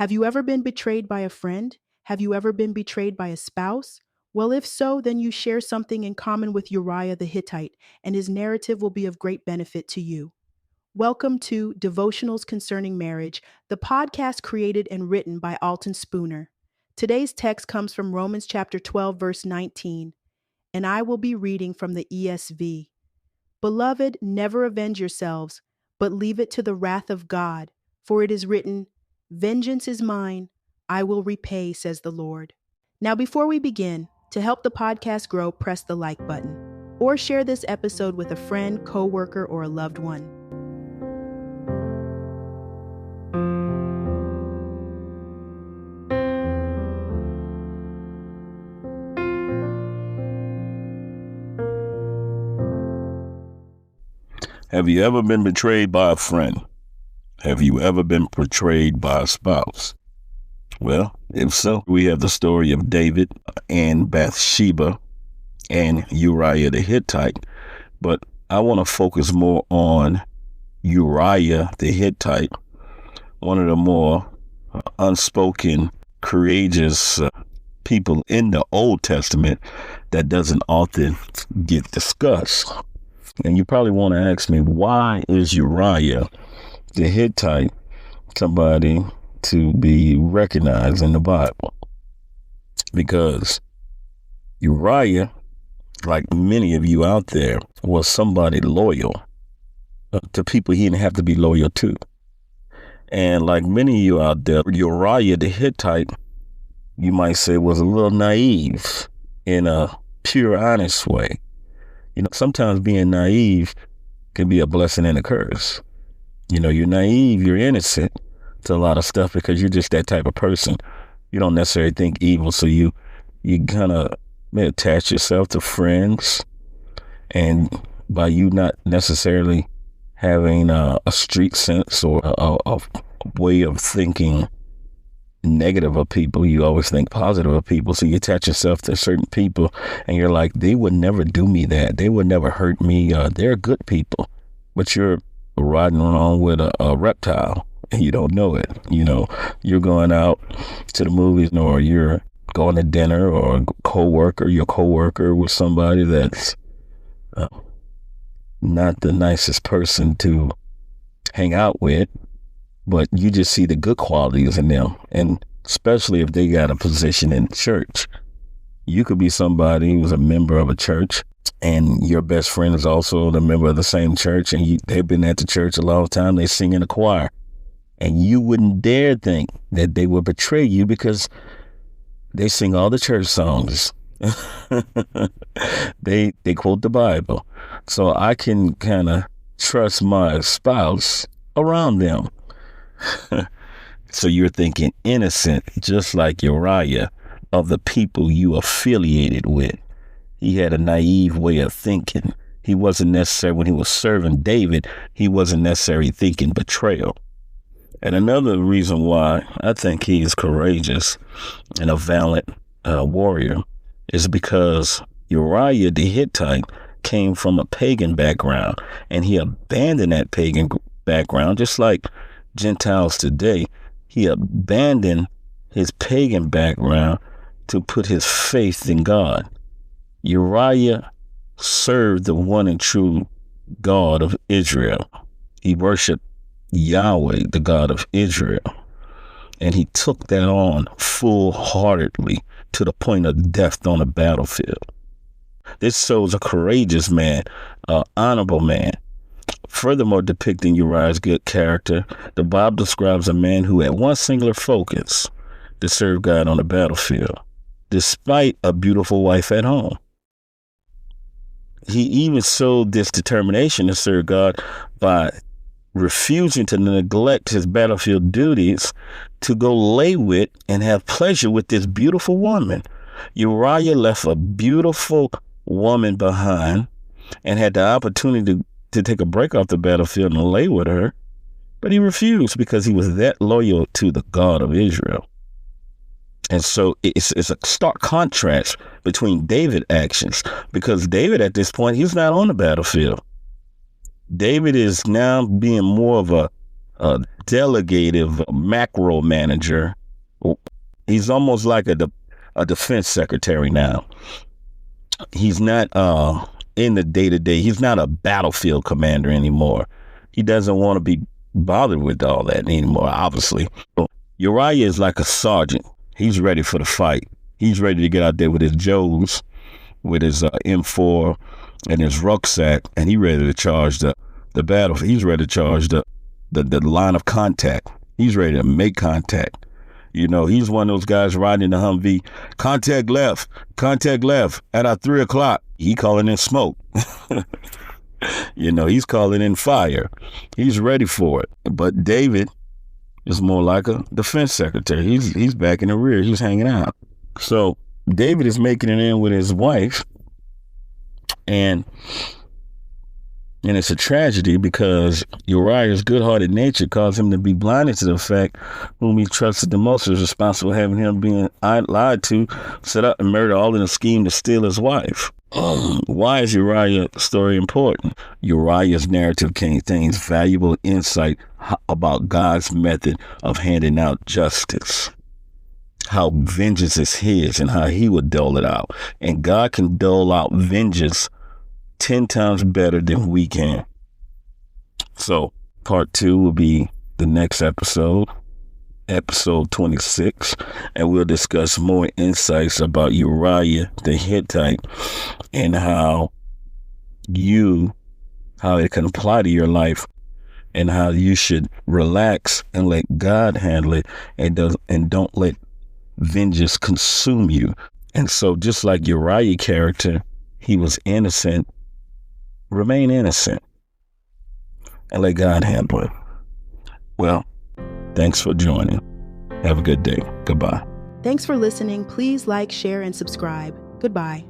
Have you ever been betrayed by a friend? Have you ever been betrayed by a spouse? Well, if so, then you share something in common with Uriah the Hittite, and his narrative will be of great benefit to you. Welcome to Devotionals Concerning Marriage, the podcast created and written by Alton Spooner. Today's text comes from Romans chapter 12, verse 19, and I will be reading from the ESV. Beloved, never avenge yourselves, but leave it to the wrath of God, for it is written, Vengeance is mine, I will repay, says the Lord. Now, before we begin, to help the podcast grow, press the like button, or share this episode with a friend, coworker, or a loved one. Have you ever been betrayed by a friend? Have you ever been betrayed by a spouse? Well, if so, we have the story of David and Bathsheba and Uriah the Hittite. But I want to focus more on Uriah the Hittite, one of the more unspoken, courageous people in the Old Testament that doesn't often get discussed. And you probably want to ask me, why is Uriah the Hittite somebody to be recognized in the Bible? Because Uriah, like many of you out there, was somebody loyal to people he didn't have to be loyal to. And like many of you out there, Uriah the Hittite, you might say, was a little naive in a pure, honest way. You know, sometimes being naive can be a blessing and a curse. You know, you're naive, you're innocent to a lot of stuff because you're just that type of person. You don't necessarily think evil, so you kind of may attach yourself to friends, and by you not necessarily having a street sense or a way of thinking negative of people, you always think positive of people. So you attach yourself to certain people and you're like, they would never do me that. They would never hurt me. They're good people. But you're riding along with a reptile and you don't know it. You know, you're going out to the movies or you're going to dinner or your coworker with somebody that's not the nicest person to hang out with. But you just see the good qualities in them. And especially if they got a position in church. You could be somebody who's a member of a church and your best friend is also a member of the same church, and they've been at the church a long time. They sing in the choir. And you wouldn't dare think that they would betray you because they sing all the church songs. They quote the Bible. So I can kind of trust my spouse around them. So you're thinking innocent, just like Uriah, of the people you affiliated with. He had a naive way of thinking. He wasn't necessarily, when he was serving David, he wasn't necessarily thinking betrayal. And another reason why I think he is courageous and a valiant warrior is because Uriah the Hittite came from a pagan background, and he abandoned that pagan background, just like Gentiles today. He abandoned his pagan background to put his faith in God. Uriah served the one and true God of Israel. He worshiped Yahweh, the God of Israel. And he took that on full-heartedly to the point of death on the battlefield. This shows a courageous man, an honorable man. Furthermore, depicting Uriah's good character, the Bible describes a man who had one singular focus: to serve God on the battlefield, despite a beautiful wife at home. He even showed this determination to serve God by refusing to neglect his battlefield duties to go lay with and have pleasure with this beautiful woman. Uriah left a beautiful woman behind and had the opportunity to take a break off the battlefield and lay with her, but he refused because he was that loyal to the God of Israel. And so it's a stark contrast between David's actions, because David at this point, he's not on the battlefield. David is now being more of a delegative macro manager. He's almost like a defense secretary now. He's not in the day-to-day. He's not a battlefield commander anymore. He doesn't want to be bothered with all that anymore, obviously. Uriah is like a sergeant. He's ready for the fight. He's ready to get out there with his Joes, with his M4 and his rucksack, and he's ready to charge the battle. He's ready to charge the line of contact. He's ready to make contact. You know, he's one of those guys riding in the Humvee. Contact left at our 3 o'clock. He calling in smoke. You know, he's calling in fire. He's ready for it. But David is more like a defense secretary. He's back in the rear. He's hanging out. So David is making it in with his wife, and it's a tragedy because Uriah's good-hearted nature caused him to be blinded to the fact whom he trusted the most was responsible for having him being lied to, set up, and murdered, all in a scheme to steal his wife. Why is Uriah's story important? Uriah's narrative contains valuable insight about God's method of handing out justice, how vengeance is his and how he would dole it out. And God can dole out vengeance 10 times better than we can. So part 2 will be the next episode 26, and we'll discuss more insights about Uriah the Hittite and how it can apply to your life, and how you should relax and let God handle it, and don't let vengeance consume you. And so just like Uriah character, he was innocent. Remain innocent and let God handle it. Well, thanks for joining. Have a good day. Goodbye. Thanks for listening. Please like, share, and subscribe. Goodbye.